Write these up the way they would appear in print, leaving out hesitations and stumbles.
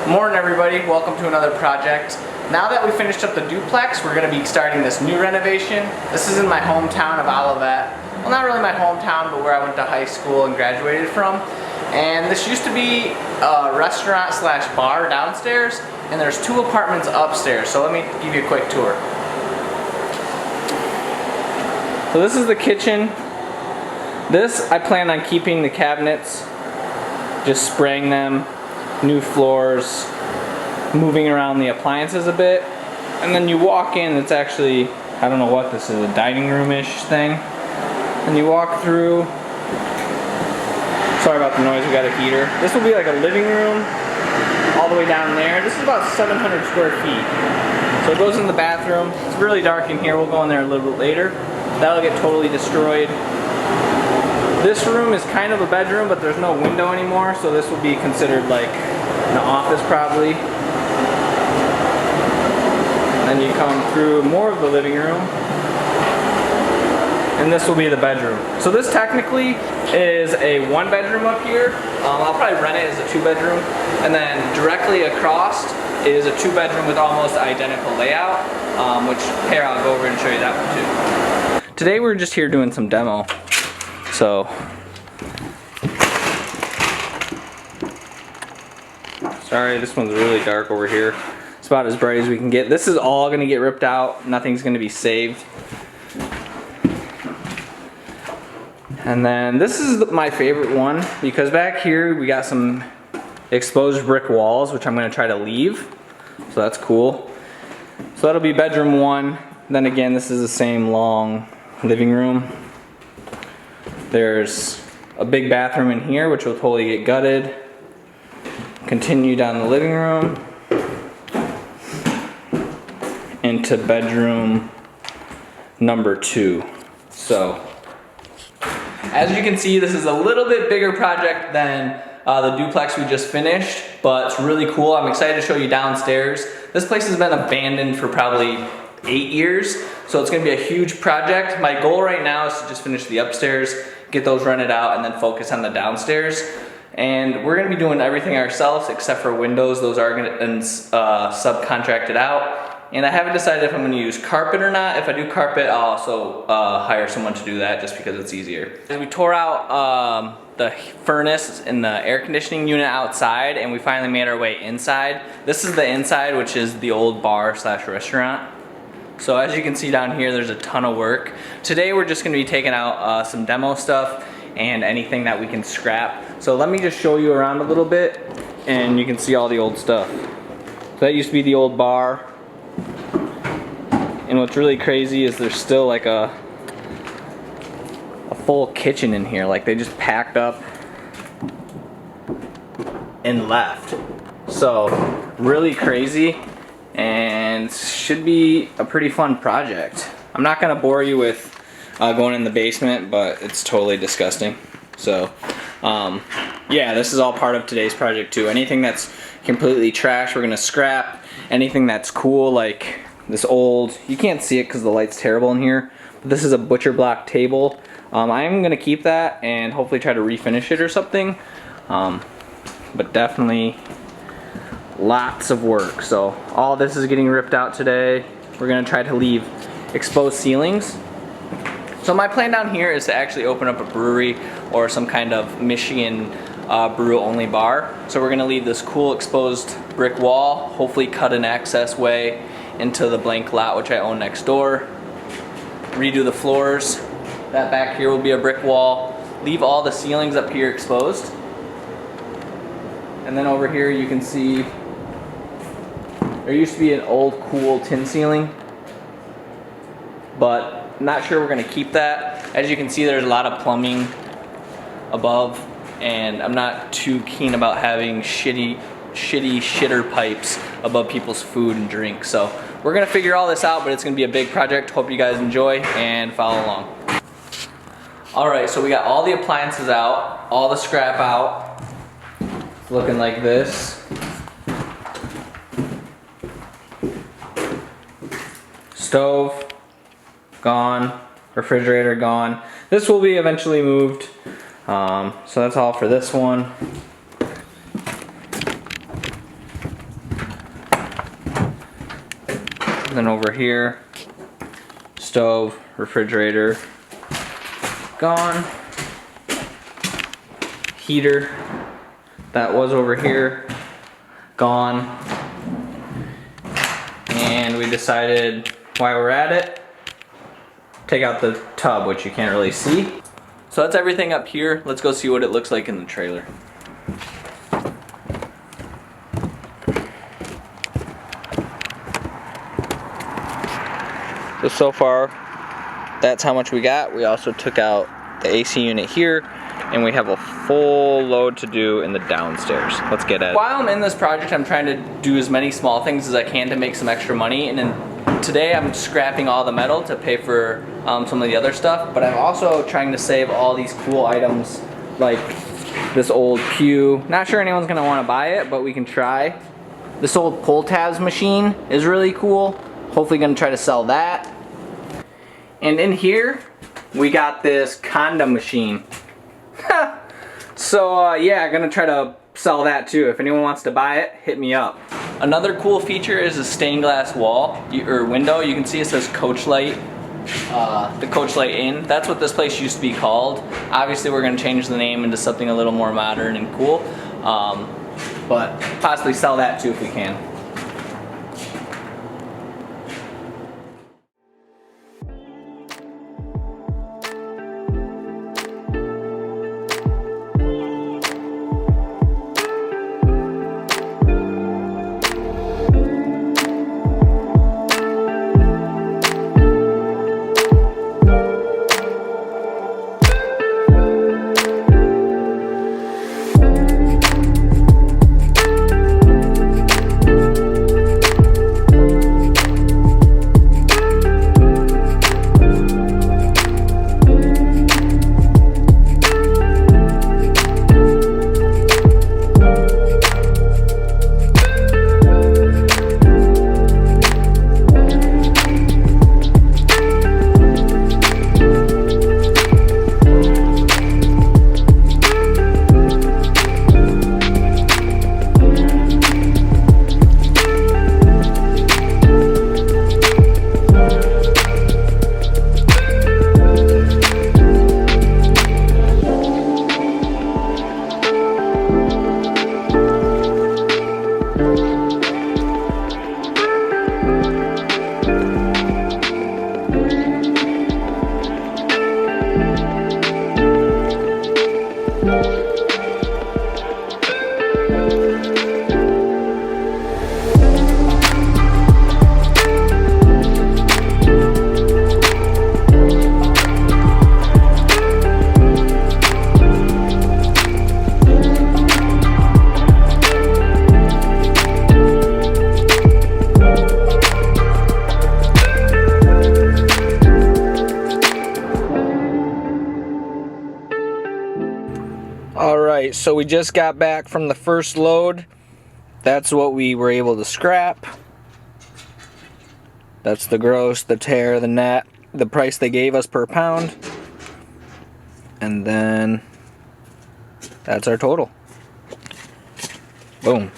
Morning everybody, welcome to another project. Now that we finished up the duplex, we're going to be starting this new renovation. This is in my hometown of Olivet. Well, not really my hometown, but where I went to high school and graduated from. And this used to be a restaurant slash bar downstairs, and there's 2 apartments upstairs. So let me give you a quick tour. So this is the kitchen. This, I plan on keeping the cabinets, just spraying them, new floors, moving around the appliances a bit. And then you walk in, it's actually, I don't know what this is, a dining room-ish thing. And you walk through, sorry about the noise, we got a heater. This will be like a living room all the way down there. This is about 700 square feet. So it goes in the bathroom. It's really dark in here, we'll go in there a little bit later. That'll get totally destroyed. This room is kind of a bedroom, but there's no window anymore, so this will be considered like an office probably. Then you come through more of the living room, and this will be the bedroom. So this technically is a 1-bedroom up here. I'll probably rent it as a 2-bedroom, and then directly across is a 2-bedroom with almost identical layout, which here I'll go over and show you that one too. Today we're just here doing some demo. So, sorry, this one's really dark over here. It's about as bright as we can get. This is all gonna get ripped out. Nothing's gonna be saved. And then this is my favorite one because back here we got some exposed brick walls, which I'm gonna try to leave. So that's cool. So that'll be bedroom 1. Then again, this is the same long living room. There's a big bathroom in here, which will totally get gutted. Continue down the living room into bedroom number 2. So, as you can see, this is a little bit bigger project than the duplex we just finished, but it's really cool. I'm excited to show you downstairs. This place has been abandoned for probably 8 years, so it's gonna be a huge project. My goal right now is to just finish the upstairs, get those rented out, and then focus on the downstairs. And we're gonna be doing everything ourselves except for windows. Those are gonna be subcontracted out. And I haven't decided if I'm gonna use carpet or not. If I do carpet, I'll also hire someone to do that just because it's easier. We tore out the furnace in the air conditioning unit outside, and we finally made our way inside. This is the inside, which is the old bar slash restaurant. So as you can see down here, there's a ton of work. Today we're just gonna be taking out some demo stuff and anything that we can scrap. So let me just show you around a little bit and you can see all the old stuff. So that used to be the old bar. And what's really crazy is there's still like a full kitchen in here. Like they just packed up and left. So really crazy. And should be a pretty fun project. I'm not gonna bore you with going in the basement, but it's totally disgusting. So yeah, this is all part of today's project too. Anything that's completely trash we're gonna scrap. Anything that's cool, like this old, you can't see it because the light's terrible in here, but this is a butcher block table. I'm gonna keep that and hopefully try to refinish it or something, but definitely lots of work. So all this is getting ripped out today. We're gonna try to leave exposed ceilings. So my plan down here is to actually open up a brewery or some kind of Michigan brew only bar. So we're gonna leave this cool exposed brick wall, hopefully cut an access way into the blank lot which I own next door. Redo the floors. That back here will be a brick wall. Leave all the ceilings up here exposed. And then over here you can see there used to be an old cool tin ceiling, but I'm not sure we're gonna keep that. As you can see, there's a lot of plumbing above, and I'm not too keen about having shitty shitter pipes above people's food and drink. So we're gonna figure all this out, but it's gonna be a big project. Hope you guys enjoy and follow along. All right, so we got all the appliances out, all the scrap out. It's looking like this. Stove, gone. Refrigerator, gone. This will be eventually moved. So that's all for this one. Then over here, stove, refrigerator, gone. Heater, that was over here, gone. And we decided, while we're at it, take out the tub, which you can't really see. So that's everything up here. Let's go see what it looks like in the trailer. So far, that's how much we got. We also took out the AC unit here, and we have a full load to do in the downstairs. Let's get at it. While I'm in this project, I'm trying to do as many small things as I can to make some extra money. And then today I'm scrapping all the metal to pay for some of the other stuff. But I'm also trying to save all these cool items, like this old pew. Not sure anyone's gonna wanna buy it, but we can try. This old pull tabs machine is really cool. Hopefully gonna try to sell that. And in here, we got this condom machine. So yeah, gonna try to sell that too. If anyone wants to buy it, hit me up. Another cool feature is a stained glass wall or window. You can see it says Coach Light, the Coach Light Inn. That's what this place used to be called. Obviously we're gonna change the name into something a little more modern and cool, but possibly sell that too if we can. Alright, so we just got back from the first load. That's what we were able to scrap. That's the gross, the tear, the net, the price they gave us per pound. And then that's our total. Boom.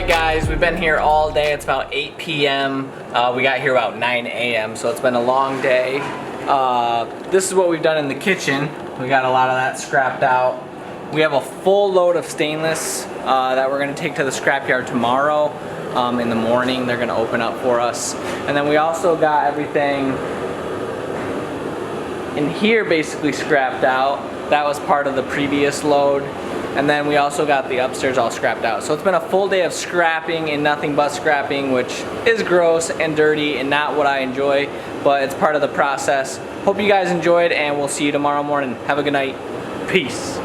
Alright guys, we've been here all day. It's about 8 p.m. We got here about 9 a.m. so it's been a long day. This is what we've done in the kitchen. We got a lot of that scrapped out. We have a full load of stainless that we're going to take to the scrapyard tomorrow in the morning. They're going to open up for us. And then we also got everything in here basically scrapped out. That was part of the previous load. And then we also got the upstairs all scrapped out. So it's been a full day of scrapping and nothing but scrapping, which is gross and dirty and not what I enjoy, but it's part of the process. Hope you guys enjoyed, and we'll see you tomorrow morning. Have a good night. Peace.